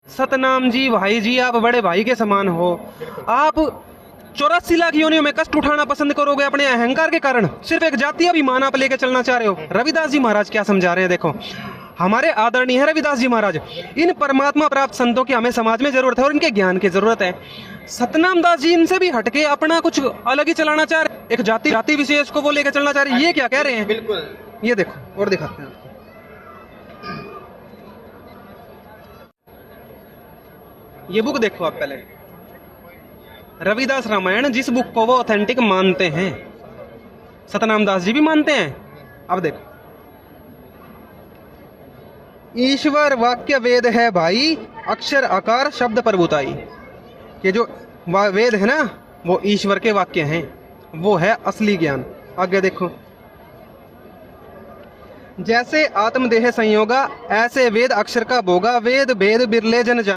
सतनाम जी, भाई जी, आप बड़े भाई के समान हो। आप 84 लाख योनियों में कष्ट उठाना पसंद करोगे अपने अहंकार के कारण? सिर्फ एक जातीय अभिमान आप लेके चलना चाह रहे हो। रविदास जी महाराज क्या समझा रहे हैं देखो। हमारे आदरणीय है रविदास जी महाराज। इन परमात्मा प्राप्त संतों की हमें समाज में जरूरत है और इनके ज्ञान की जरूरत है। सतनाम दास जी इनसे भी हटके अपना कुछ अलग ही चलाना चाह रहे, एक जाति विशेष को वो लेकर चलना चाह रहे। ये क्या कह रहे हैं? बिल्कुल। ये देखो और दिखाते हैं आपको। ये बुक देखो आप पहले, रविदास रामायण, जिस बुक को वो ऑथेंटिक मानते हैं, सतनाम दास जी भी मानते हैं। अब देखो, ईश्वर वाक्य वेद है भाई, अक्षर आकार शब्द प्रभुताई। ये जो वेद है ना, वो ईश्वर के वाक्य हैं, वो है असली ज्ञान। आगे देखो, जैसे आत्मदेह संयोगा, ऐसे वेद अक्षर का भोगा, वेद भेद बिरले जन जान।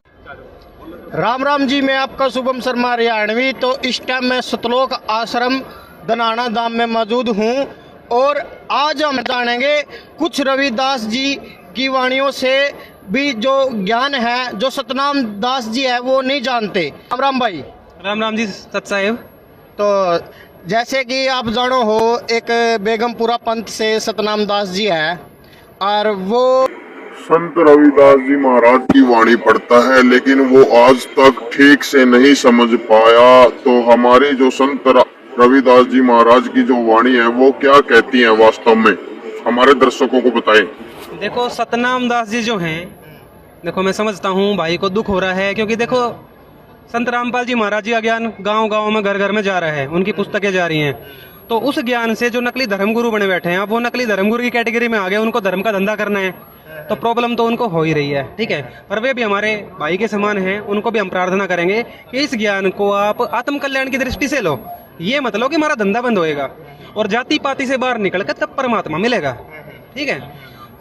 राम राम जी, मैं आपका शुभम शर्मा हरियाणवी। तो इस टाइम मैं सतलोक आश्रम दनाना धाम में मौजूद हूँ और आज हम जानेंगे कुछ रविदास जी की वाणियों से भी जो ज्ञान है, जो सतनाम दास जी है वो नहीं जानते। राम राम भाई। राम राम जी सत साहेब। तो जैसे कि आप जानो हो, एक बेगमपुरा पंथ से सतनाम दास जी है और वो संत रविदास जी महाराज की वाणी पढ़ता है, लेकिन वो आज तक ठीक से नहीं समझ पाया। तो हमारी जो संत रविदास जी महाराज की जो वाणी है वो क्या कहती है वास्तव में, हमारे दर्शकों को बताएं। देखो, सतनाम दास जी जो हैं, देखो मैं समझता हूँ भाई को दुख हो रहा है, क्योंकि देखो संत रामपाल जी महाराज जी का ज्ञान गांव गांव में घर घर में जा रहा है, उनकी पुस्तकें जा रही हैं। तो उस ज्ञान से जो नकली धर्मगुरु बने बैठे हैं, अब वो नकली धर्मगुरु की कैटेगरी में आ गए, उनको धर्म का धंधा करना है, तो प्रॉब्लम तो उनको हो ही रही है। ठीक है, पर वे भी हमारे भाई के समान हैं, उनको भी हम प्रार्थना करेंगे कि इस ज्ञान को आप आत्म कल्याण की दृष्टि से लो। ये मत लो कि हमारा धंधा बंद होएगा और जाति पाति से बाहर निकल कर तब परमात्मा मिलेगा। ठीक है,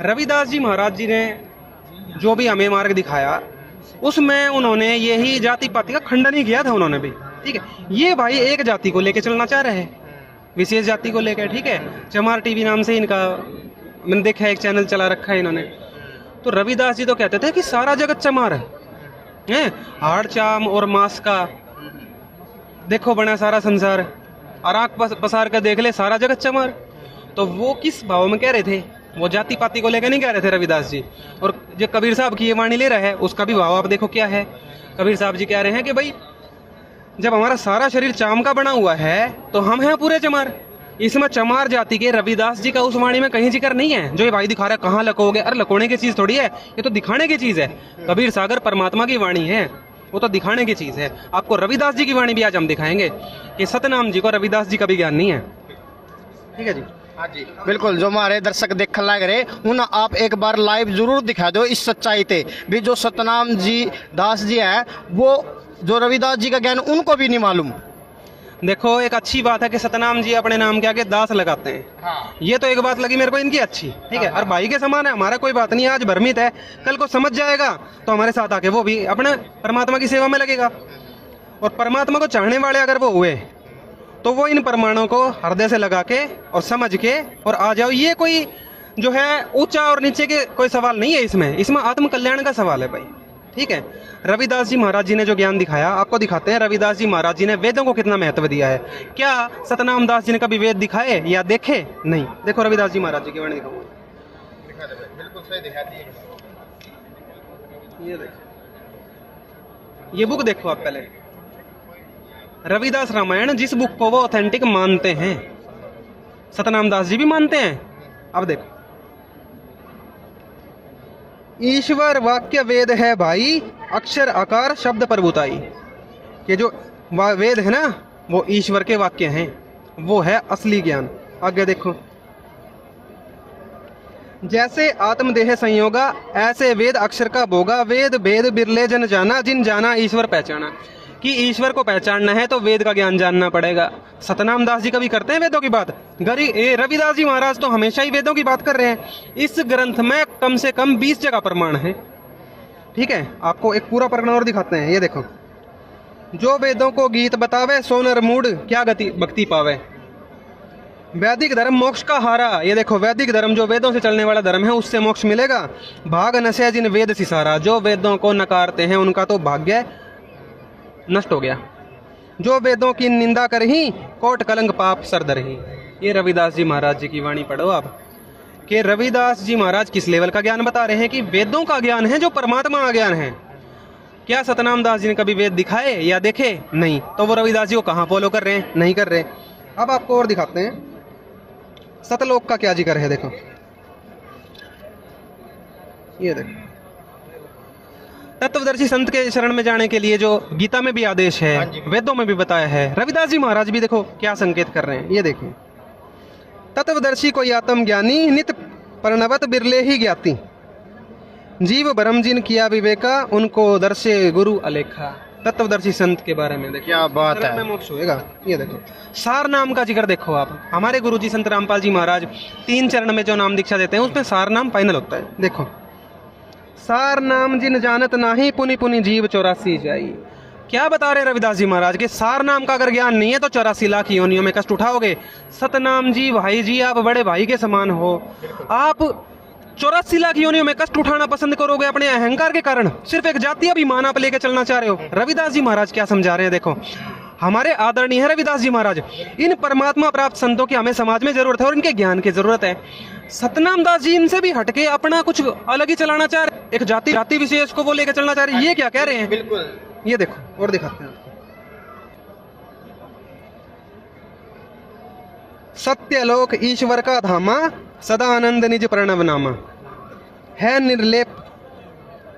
रविदास जी महाराज जी ने जो भी हमें मार्ग दिखाया, उसमें उन्होंने यही जाति पाति का खंडन ही किया था उन्होंने भी। ठीक है, ये भाई एक जाति को लेकर चलना चाह रहे हैं, विशेष जाति को लेकर। ठीक है, चमार टीवी नाम से इनका मैंने देखा है, एक चैनल चला रखा है इन्होंने। तो रविदास जी तो कहते थे कि सारा जगत चमार है, हाड़ चाम और मांस का देखो बना सारा संसार, और आंख पसार कर देख ले सारा जगत चमार। तो वो किस भाव में कह रहे थे? वो जाति पाति को लेकर नहीं कह रहे थे रविदास जी। और जो कबीर साहब की ये वाणी ले रहा है, उसका भी भाव आप देखो क्या है। कबीर साहब जी कह रहे हैं कि भाई जब हमारा सारा शरीर चाम का बना हुआ है तो हम हैं पूरे चमार। इसमें चमार जाति के रविदास जी का उस वाणी में कहीं जिक्र नहीं है। जो ये भाई दिखा रहा है कहाँ लकोगे, अरे लकोने की चीज थोड़ी है, ये तो दिखाने की चीज है। कबीर सागर परमात्मा की वाणी है, वो तो दिखाने की चीज है। आपको रविदास जी की वाणी भी आज हम दिखाएंगे कि सतनाम जी को रविदास जी का भी ज्ञान नहीं है। ठीक है जी। हाँ जी, बिल्कुल। जो हमारे दर्शक देखने लग रहे उन आप एक बार लाइव जरूर दिखा दो इस सच्चाई पे भी। जो सतनाम जी दास जी है, वो जो रविदास जी का ज्ञान उनको भी नहीं मालूम। देखो, एक अच्छी बात है कि सतनाम जी अपने नाम के आगे दास लगाते हैं। हाँ। ये तो एक बात लगी मेरे को इनकी अच्छी। ठीक है, और भाई के समान है, हमारा कोई बात नहीं है। आज भ्रमित है, कल को समझ जाएगा तो हमारे साथ आके वो भी अपने परमात्मा की सेवा में लगेगा। और परमात्मा को चाहने वाले अगर वो हुए तो वो इन प्रमाणों को हृदय से लगा के और समझ के और आ जाओ। ये कोई जो है ऊंचा और नीचे के कोई सवाल नहीं है, इसमें आत्म कल्याण का सवाल है भाई। ठीक है, रविदास जी महाराज जी ने जो ज्ञान दिखाया, आपको दिखाते हैं रविदास जी महाराज जी ने वेदों को कितना महत्व दिया है। क्या सतनाम दास जी ने कभी वेद दिखाए या देखे? नहीं। देखो रविदास जी महाराज जी की वाणी दिखाओ। बिल्कुल सही दिखा दिए। ये देखो, ये बुक देखो आप पहले, रविदास रामायण, जिस बुक को वो ऑथेंटिक मानते हैं, सतनाम दास जी भी मानते हैं। अब देखो, ईश्वर वाक्य वेद है भाई, अक्षर आकार शब्द प्रभुताई। ये जो वेद है ना, वो ईश्वर के वाक्य हैं, वो है असली ज्ञान। आगे देखो, जैसे आत्मदेह संयोगा, ऐसे वेद अक्षर का भोगा, वेद भेद बिरले जन जाना, जिन जाना ईश्वर पहचाना। कि ईश्वर को पहचानना है तो वेद का ज्ञान जानना पड़ेगा। सतनाम दास जी कभी करते हैं वेदों की बात? रविदास जी महाराज तो हमेशा ही वेदों की बात कर रहे हैं। इस ग्रंथ में कम से कम 20 जगह प्रमाण है। ठीक है, आपको एक पूरा प्रमाण और दिखाते हैं। ये देखो, जो वेदों को गीत बतावे, सो नर मूड क्या गति भक्ति पावे। वैदिक धर्म मोक्ष का हारा। ये देखो, वैदिक धर्म जो वेदों से चलने वाला धर्म है उससे मोक्ष मिलेगा। भाग नशे जिन वेद सिसारा, जो वेदों को नकारते हैं उनका तो भाग्य नष्ट हो गया। जो वेदों की निंदा कर ही कोट कलंक पाप सर धर ही। ये रविदास जी महाराज जी की वाणी पढ़ो आप, कि रविदास जी महाराज किस लेवल का ज्ञान बता रहे हैं, कि वेदों का ज्ञान है जो परमात्मा का ज्ञान है। क्या सतनाम दास जी ने कभी वेद दिखाए या देखे? नहीं। तो वो रविदास जी को कहाँ फॉलो कर रहे हैं? नहीं कर रहे। अब आपको और दिखाते हैं सतलोक का क्या जिक्र है। देखो, ये देखो, तत्वदर्शी संत के शरण में जाने के लिए जो गीता में भी आदेश है, वेदों में भी बताया है, रविदास जी महाराज भी देखो क्या संकेत कर रहे हैं। ये देखिए, तत्वदर्शी कोई आत्म ज्ञानी नित प्रणवत बिरले ही ज्ञाती, जीव भरम जिन किया विवेका उनको दर्शे गुरु अलेखा। तत्वदर्शी संत के बारे में देखो, क्या बात है। में मोक्ष होएगा। ये देखो, सार नाम का जिक्र देखो आप। हमारे गुरुजी संत रामपाल जी महाराज 3 चरण में जो नाम दीक्षा देते हैं उसमें सार नाम फाइनल होता है। देखो, सार नाम जिन जानत नाही पुनि पुनि जीव 84 जाई। क्या बता रहे रविदास जी महाराज के? सार नाम का अगर ज्ञान नहीं है तो 84 लाख योनियों में कष्ट उठाओगे। सतनाम जी भाई जी, आप बड़े भाई के समान हो, आप 84 लाख योनियों में कष्ट उठाना पसंद करोगे अपने अहंकार के कारण? सिर्फ एक जातीय अभिमान आप लेके चलना चाह रहे हो। रविदास जी महाराज क्या समझा रहे हैं देखो। हमारे आदरणीय है रविदास जी महाराज, इन परमात्मा प्राप्त संतों की हमें समाज में जरूरत है और इनके ज्ञान की जरूरत है। सतनाम दास जी इनसे भी हटके अपना कुछ अलग ही चलाना चाह रहे, एक जाति विशेष को वो लेकर चलना चाह रहे। ये क्या कह रहे हैं? बिल्कुल। ये देखो और दिखाते हैं। सत्यलोक ईश्वर का धामा, सदा आनंद निज प्रणव नामा, है निर्लेप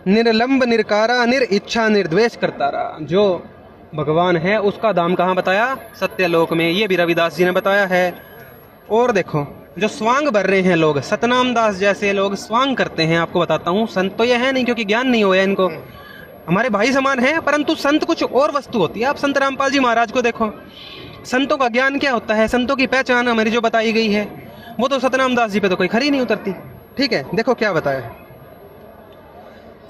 निर्लंब निर्कारा, निर इच्छा निर्द्वेष करतारा। जो भगवान है उसका धाम कहाँ बताया? सत्यलोक में। ये भी रविदास जी ने बताया है। और देखो, जो स्वांग भर रहे हैं लोग, सतनाम दास जैसे लोग स्वांग करते हैं। आपको बताता हूँ, संत तो ये है नहीं क्योंकि ज्ञान नहीं होया इनको, हमारे भाई समान है, परंतु संत कुछ और वस्तु होती है। आप संत रामपाल जी महाराज को देखो, संतों का ज्ञान क्या होता है, संतों की पहचान हमारी जो बताई गई है वो तो सतनाम दास जी पे तो कोई खरी नहीं उतरती। ठीक है, देखो क्या बताया है।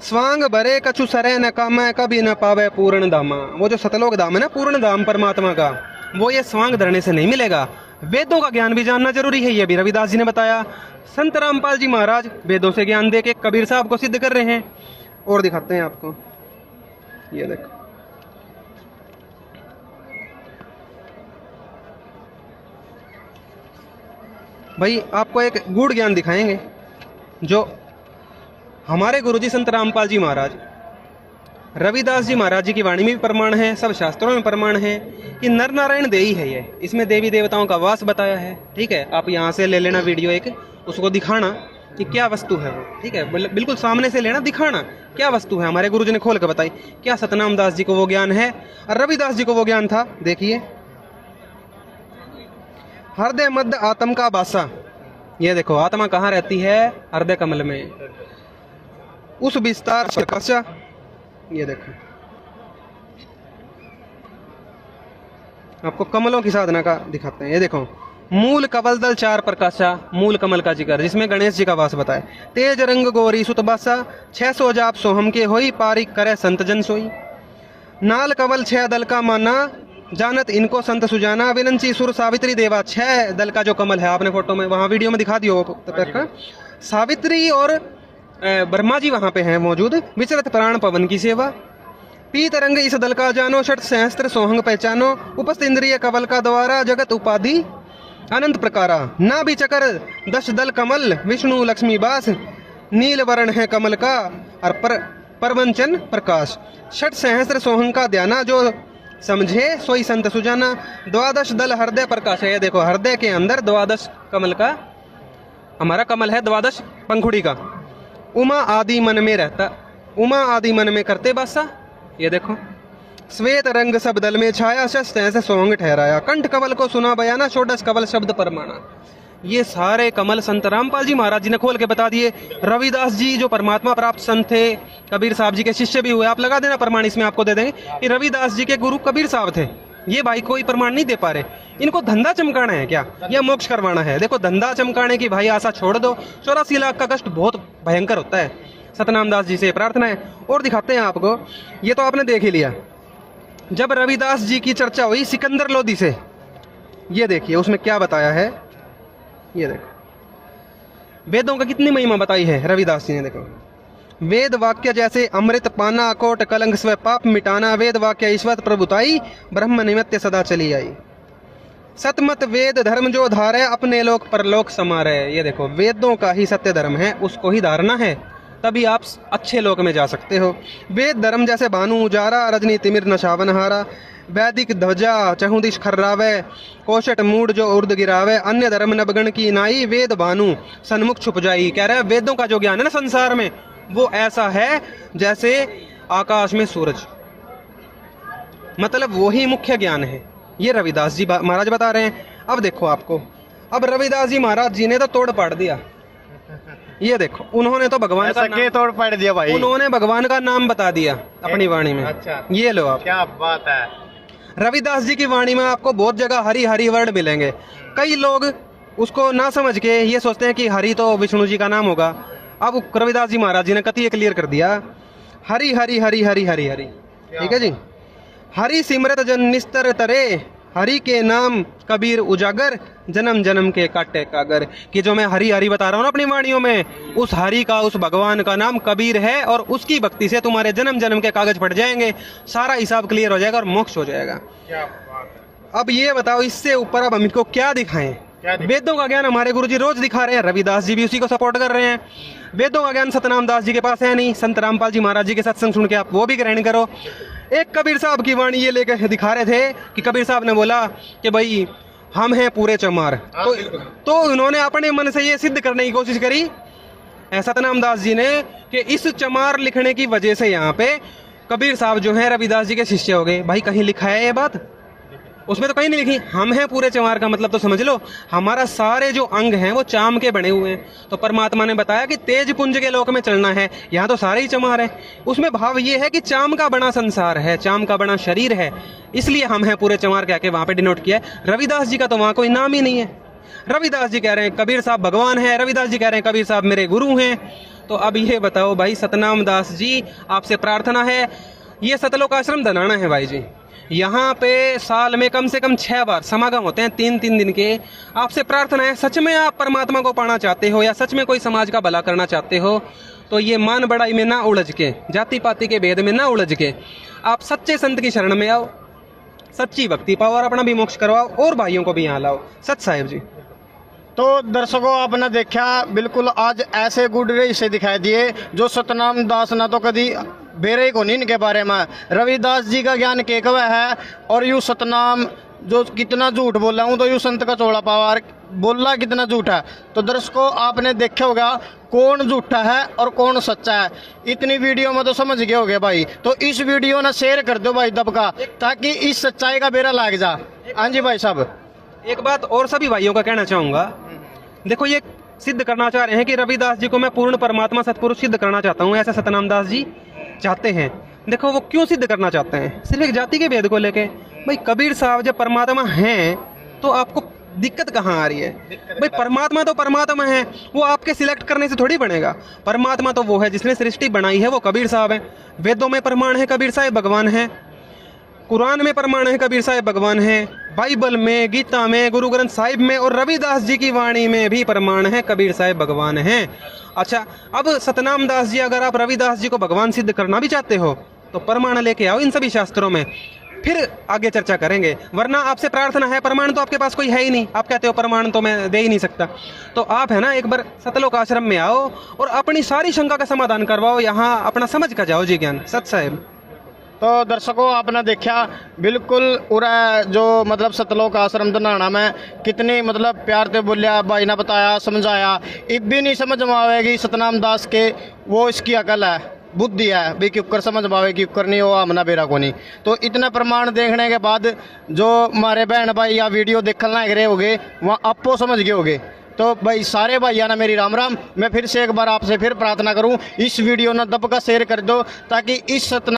स्वांग भरे कछु सरे न कामा, कभी न पावे पूर्ण धामा। वो जो सतलोक धाम है ना, पूर्ण धाम परमात्मा का, वो ये स्वांग धरने से नहीं मिलेगा। वेदों का ज्ञान भी जानना जरूरी है, ये भी रविदास जी ने बताया। संत रामपाल जी महाराज वेदों से ज्ञान दे के कबीर साहब को सिद्ध कर रहे हैं। और दिखाते हैं आपको, ये देखो, भाई आपको एक गूढ़ ज्ञान दिखाएंगे जो हमारे गुरुजी संत रामपाल जी महाराज, रविदास जी महाराज जी की वाणी में भी प्रमाण है, सब शास्त्रों में प्रमाण है कि नर नारायण देही है ये। इसमें देवी देवताओं का वास बताया है। ठीक है, आप यहाँ से ले लेना वीडियो एक, उसको दिखाना कि क्या वस्तु है वो। ठीक है, बिल्कुल सामने से लेना, दिखाना क्या वस्तु है। हमारे गुरुजी ने खोल कर बताई। क्या सतनाम दास जी को वो ज्ञान है और रविदास जी को वो ज्ञान था? देखिए, हृदय मध्य आत्म का बासा। ये देखो, आत्मा कहाँ रहती है? हृदय कमल में। उस विस्तार प्रकाशा, ये देखो, आपको कमलों की साधना का दिखाते हैं। ये देखो, मूल कमल दल 4 प्रकाशा, मूल कमल का जिक्र जिसमें गणेश जी का वास बताए। तेज रंग गोरी सुतबासा, 600 जाप सोहम के होई, पारिक करे संत जन सोई। नाल कमल 6 दल का माना, जानत इनको संत सुजाना। विनंची सुर सावित्री देवा, 6 दल का जो कमल है, आपने फोटो में वहां वीडियो में दिखा दियो। सावित्री और ब्रह्मा जी वहां पे हैं मौजूद। विचरत प्राण पवन की सेवा, पीत रंग इस दल का जानो, षट सहस्त्र सोहंग पहचानो। उपस्थ इंद्रिय कवल का द्वारा, जगत उपाधि अनंत प्रकारा। ना भी चकर 10 दल कमल, विष्णु लक्ष्मी बास। नील वर्ण है कमल का और परवंचन प्रकाश। षट सहस्त्र सोहंग का ध्याना, जो समझे सोई संत सुजाना। 12 दल हृदय प्रकाश है। ये देखो, हृदय के अंदर 12 कमल का, हमारा कमल है 12 पंखुड़ी का। उमा आदि मन में रहता, उमा आदि मन में करते बासा। ये देखो, श्वेत रंग सब दल में छाया, शस्त्र ऐसे सोहंग ठहराया। कंठ कमल को सुना बयाना, षोडश कमल शब्द परमाना। ये सारे कमल संत रामपाल जी महाराज जी ने खोल के बता दिए। रविदास जी जो परमात्मा प्राप्त संत थे, कबीर साहब जी के शिष्य भी हुए। आप लगा देना प्रमाण, इसमें आपको दे देंगे कि रविदास जी के गुरु कबीर साहब थे। ये भाई कोई प्रमाण नहीं दे पा रहे। इनको धंधा चमकाना है क्या, या मोक्ष करवाना है? देखो, धंधा चमकाने की भाई आशा छोड़ दो। 84 लाख का कष्ट बहुत भयंकर होता है। सतनाम दास जी से प्रार्थना है। और दिखाते हैं आपको, ये तो आपने देख ही लिया। जब रविदास जी की चर्चा हुई सिकंदर लोदी से, ये देखिए उसमें क्या बताया है। ये देखो वेदों का कितनी महिमा बताई है रविदास जी ने। देखो वेद वाक्य जैसे अमृत पाना कोट कलंक स्व पाप मिटाना, वेद वाक्य ईश्वर प्रभुताई ब्रह्म निमित्त सदा चली आई। सतमत वेद धर्म जो धारे अपने लोक परलोक समारे। ये देखो वेदों का ही सत्य धर्म है, उसको ही धारना है, तभी आप अच्छे लोक में जा सकते हो। वेद धर्म जैसे भानु उजारा, रजनी तिमिर नशावन हारा, वैदिक ध्वजा चहुदिश खर्रावे, कोशट मूड जो उर्द गिरावे, अन्य धर्म नबगण की नाई, वेद भानु सन्मुख छुप जाई। कह रहा है वेदों का जो ज्ञान है ना संसार में, वो ऐसा है जैसे आकाश में सूरज, मतलब वही मुख्य ज्ञान है। ये रविदास जी महाराज बता रहे हैं। अब देखो आपको, अब रविदास जी महाराज जी ने तो तोड़ पाड़ दिया। ये देखो उन्होंने तो भगवान का नाम तोड़ पाड़ दिया भाई, उन्होंने भगवान का नाम बता दिया अपनी वाणी में। अच्छा, ये लो आप, क्या बात है। रविदास जी की वाणी में आपको बहुत जगह हरि हरि वर्ड मिलेंगे। कई लोग उसको ना समझ के ये सोचते हैं कि हरि तो विष्णु जी का नाम होगा। अब रविदास जी महाराज जी ने कति क्लियर कर दिया, हरि हरि हरि हरि हरि हरि। ठीक है जी। हरि सिमरत जन निस्तर तरे, हरि के नाम कबीर उजागर, जन्म जन्म के काटे कागर। कि जो मैं हरि हरि बता रहा हूँ ना अपनी वाणियों में, उस हरि का, उस भगवान का नाम कबीर है, और उसकी भक्ति से तुम्हारे जन्म जन्म के कागज फट जाएंगे, सारा हिसाब क्लियर हो जाएगा और मोक्ष हो जाएगा। क्या बात है। अब ये बताओ इससे ऊपर अब हम इनको क्या दिखाएं? वेदों का ज्ञान हमारे गुरुजी रोज दिखा रहे हैं, रविदास जी भी उसी को सपोर्ट कर रहे हैं। वेदों का ज्ञान सतनाम दास जी के पास है नहीं, संत रामपाल जी महाराज जी के सत्संग सुन के आप वो भी ग्रहण करो। एक कबीर साहब की वाणी ये लेकर दिखा रहे थे कि कबीर साहब ने बोला कि भाई हम हैं पूरे चमार, तो उन्होंने अपने मन से ये सिद्ध करने की कोशिश करी सतनाम दास जी ने कि इस चमार लिखने की वजह से यहाँ पे कबीर साहब जो है रविदास जी के शिष्य हो गए। भाई कहीं लिखा है ये बात? उसमें तो कहीं नहीं लिखी। हम हैं पूरे चमार का मतलब तो समझ लो, हमारा सारे जो अंग हैं वो चाम के बने हुए हैं। तो परमात्मा ने बताया कि तेज पुंज के लोक में चलना है, यहाँ तो सारे ही चमार है। उसमें भाव ये है कि चाम का बना संसार है, चाम का बना शरीर है, इसलिए हम हैं पूरे चमार कह के वहां पे डिनोट किया है। रविदास जी का तो वहां कोई नाम ही नहीं है। रविदास जी कह रहे हैं कबीर साहब भगवान है, रविदास जी कह रहे हैं कबीर साहब मेरे गुरु हैं। तो अब ये बताओ भाई सतनाम दास जी, आपसे प्रार्थना है, ये सतलोक आश्रम धनाना है भाई जी, यहाँ पे साल में कम से कम 6 बार समागम होते हैं, 3-3 दिन के। आपसे प्रार्थना है, सच में आप परमात्मा को पाना चाहते हो या सच में कोई समाज का भला करना चाहते हो, तो ये मान बड़ाई में ना उलझ के, जाति पाति के भेद में ना उलझ के, आप सच्चे संत की शरण में आओ, सच्ची भक्ति पाओ और अपना भी मोक्ष करवाओ और भाइयों को भी यहाँ लाओ। सच साहिब जी। तो दर्शकों आपने देखा, बिल्कुल आज ऐसे गुडरे से दिखाई दिए जो सतनाम दास ना तो कभी बेरे को नहीं इनके बारे में। रविदास जी का ज्ञान केकवा है और यू सतनाम जो कितना झूठ बोला हूँ, तो यू संत का चौड़ा पावार बोला कितना झूठ है। तो दर्शकों आपने देखा होगा कौन झूठा है और कौन सच्चा है, इतनी वीडियो में तो समझ गए होगे भाई। तो इस वीडियो ना शेयर कर दो भाई दबका, ताकि इस सच्चाई का बेरा लाग जा। हाँ जी भाई साहब। एक बात और सभी भाइयों का कहना चाहूँगा, देखो ये सिद्ध करना चाह रहे हैं कि रविदास जी को मैं पूर्ण परमात्मा सतपुरुष सिद्ध करना चाहता हूँ, ऐसा सतनाम दास जी चाहते हैं। देखो वो क्यों सिद्ध करना चाहते हैं? सिर्फ एक जाति के भेद को लेके। भाई कबीर साहब जब परमात्मा हैं तो आपको दिक्कत कहाँ आ रही है? भाई परमात्मा तो परमात्मा है, वो आपके सिलेक्ट करने से थोड़ी बनेगा। परमात्मा तो वो है जिसने सृष्टि बनाई है, वो कबीर साहब है। वेदों में प्रमाण है कबीर साहब भगवान है, कुरान में प्रमाण है कबीर साहब भगवान है, बाइबल में, गीता में, गुरु ग्रंथ साहिब में और रविदास जी की वाणी में भी प्रमाण है कबीर साहब भगवान हैं। अच्छा, अब सतनाम दास जी अगर आप रविदास जी को भगवान सिद्ध करना भी चाहते हो तो प्रमाण लेके आओ इन सभी शास्त्रों में, फिर आगे चर्चा करेंगे। वरना आपसे प्रार्थना है, प्रमाण तो आपके पास कोई है ही नहीं, आप कहते हो प्रमाण तो मैं दे ही नहीं सकता, तो आप है ना एक बार सतलोक आश्रम में आओ और अपनी सारी शंका का समाधान करवाओ, यहाँ अपना समझ का जाओ जी ज्ञान। सत साहेब। तो दर्शकों आपने देखा बिल्कुल उरा जो मतलब सतलोक आश्रम धनाना में कितनी मतलब प्यार से बोलिया, भाई ने बताया समझाया, इब भी नहीं समझ में आवेगी सतनाम दास के, वो इसकी अकल है, बुद्धि है भी क्यों कर समझ पावे क्यों कर नहीं हो हमना बेरा को नहीं। तो इतने प्रमाण देखने के बाद जो हमारे बहन भाई या वीडियो देखने लायक रहे होगे वहाँ आपको समझ गए होगे। तो भाई सारे भाइयों ना मेरी राम राम। मैं फिर से एक बार आपसे फिर प्रार्थना करूं, इस वीडियो ना दबका शेयर कर दो ताकि इस सतना